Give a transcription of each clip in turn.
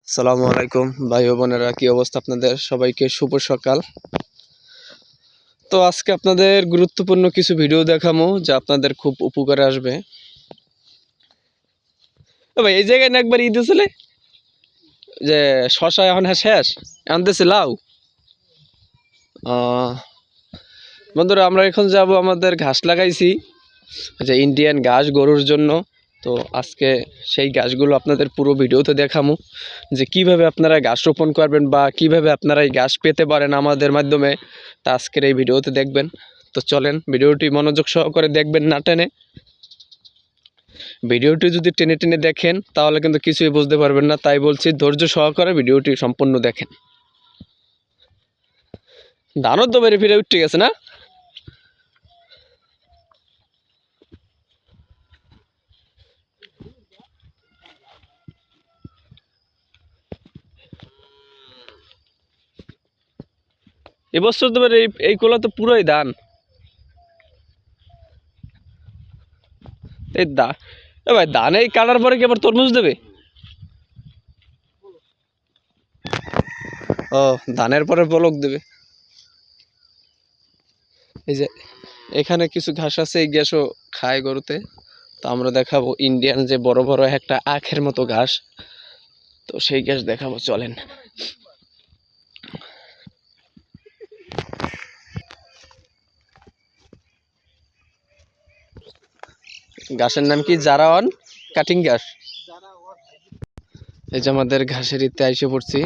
আসসালামু আলাইকুম ভাই ও বোনেরা, কি অবস্থা আপনাদের? সবাইকে শুভ সকাল। তো আজকে আপনাদের গুরুত্বপূর্ণ কিছু ভিডিও দেখাবো যা আপনাদের খুব উপকারে আসবে। ভাই এই জায়গায় না একবার ঈদ ছিল যে শশা এখন শেষ, আনতেছে লাউ। বন্ধুরা, আমরা এখন যাব, আমাদের ঘাস লাগাইছি যে ইন্ডিয়ান ঘাস গরুর জন্য। তো আজকে সেই ঘাসগুলো আপনাদের পুরো ভিডিওতে দেখাবো যে কিভাবে আপনারা ঘাস রোপণ করবেন বা কিভাবে আপনারা এই ঘাস পেতে পারেন আমাদের মাধ্যমে। তা আজকের এই ভিডিওতে দেখবেন। তো চলেন ভিডিওটি মনোযোগ সহকারে দেখবেন, না টেনে। ভিডিওটি যদি টেনে টেনে দেখেন তাহলে কিন্তু কিছুই বুঝতে পারবেন না, তাই বলছি ধৈর্য সহকারে ভিডিওটি সম্পূর্ণ দেখেন। ধানও তো বেড়ে ফিরে উঠে গেছে না? এবছর তো এই কোলা তো পুরোই ধান। এই ভাই ধান এই কাটার পরে কি আবার তরমুজ দেবে? ও, ধানের পরে বলক দেবে। এই যে এখানে কিছু ঘাস আছে, এই ঘাসও খায় গরুতে। তো আমরা দেখাবো ইন্ডিয়ান যে বড় বড় একটা আখের মতো ঘাস, তো সেই ঘাস দেখাবো, চলেন। ঘাসের নাম কি? জারাওয়ান কাটিং ঘাস। এই যে আমাদের ঘাসের ইতে আইসে পড়ছি,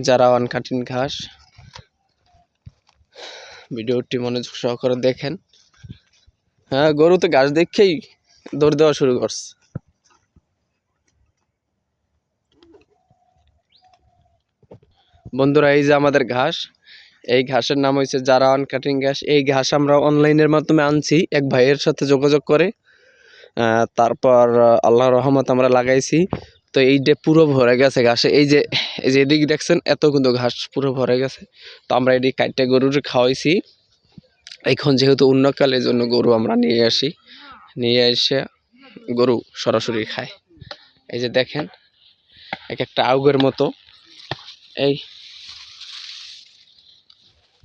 জারাওয়ান কাটিং ঘাস। ভিডিওটি মনোযোগ সহকারে দেখেন। হ্যাঁ, গরু তো ঘাস দেখেই দৌড় দেওয়া শুরু করছে। বন্ধুরা, এই যে আমাদের ঘাস, এই ঘাসের নাম হয়েছে জারাওয়ান কাটিং ঘাস। এই ঘাস আমরা অনলাইনের মাধ্যমে আনছি এক ভাইয়ের সাথে যোগাযোগ করে। তারপর আল্লাহর রহমত আমরা লাগাইছি। তো এইটা পুরো ভরে গেছে ঘাসে। এই যে এদিকে দেখছেন, এত কিন্তু ঘাস পুরো ভরে গেছে। তো আমরা এদিকে কাইটটা গরুর খাওয়াইছি। এখন যেহেতু অন্যকাল, এই জন্য গরু আমরা নিয়ে এসে গরু সরাসরি খায়। এই যে দেখেন, এক একটা আউগের মতো, এই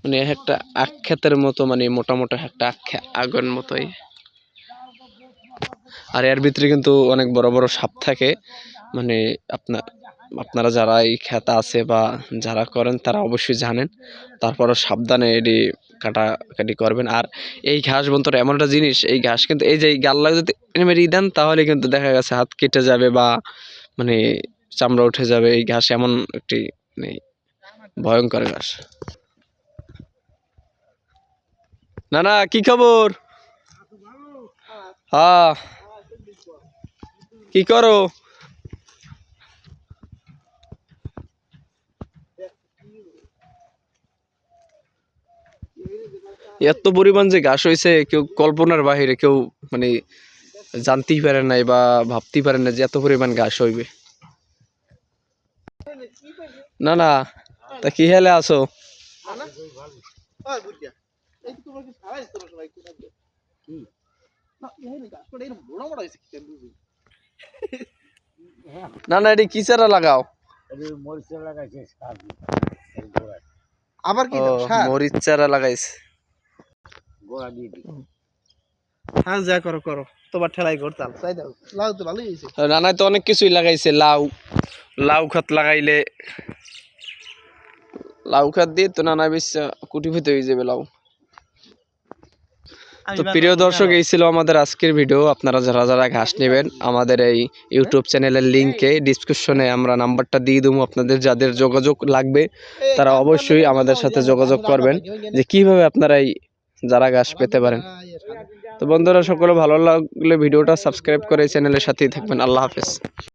মানে একটা আখ ক্ষেতের মতো, মানে মোটা মোটা একটা আগের মতোই। আর এর ভিতরে কিন্তু অনেক বড় বড় সাপ থাকে। মানে আপনারা যারা এই খেতা আছে বা যারা করেন তারা অবশ্যই জানেন। তারপরও সাবধানে এটি কাটাকাটি করবেন। আর এই ঘাস বন্ধুরা এমন একটা জিনিস, এই ঘাস কিন্তু এই যে গাল্লা যদি মেরে দেন তাহলে কিন্তু দেখা গেছে হাত কেটে যাবে বা মানে চামড়া উঠে যাবে। এই ঘাস এমন একটি মানে ভয়ঙ্কর ঘাস। না না, কি খবর? হ্যাঁ, কি করো? এত পরিমাণ যে ঘাস হয়েছে, কেউ কল্পনার বাহিরে, কেউ মানে জানতেই পারে নাই বা ভাবতেই পারে না যে এত পরিমাণ ঘাস হইবে। না না, তা কি হেলে আছো? না না, এটি কি চারা লাগাও? আবার কি মরিচ চারা লাগাইছে? হ্যাঁ, যা করো করো, তোমার ঠেলাই করতাম। লাউ তো ভালোই হয়েছে। নানাই তো অনেক কিছুই লাগাইছে। লাউ খাত লাগাইলে, লাউ খাত দিয়ে তো নানা বেশি কুটি ফুটে হয়ে যাবে লাউ। তো প্রিয় দর্শক, এই ছিল আমাদের আজকের ভিডিও। আপনারা যারা যারা ঘাস নেবেন, আমাদের এই ইউটিউব চ্যানেলের লিঙ্কে ডিসক্রিপশনে আমরা নাম্বারটা দিয়ে দেবো। আপনাদের যাদের যোগাযোগ লাগবে তারা অবশ্যই আমাদের সাথে যোগাযোগ করবেন যে কিভাবে আপনারা এই যারা ঘাস পেতে পারেন। তো বন্ধুরা, সকলে ভালো লাগলে ভিডিওটা সাবস্ক্রাইব করে চ্যানেলের সাথেই থাকবেন। আল্লাহ হাফেজ।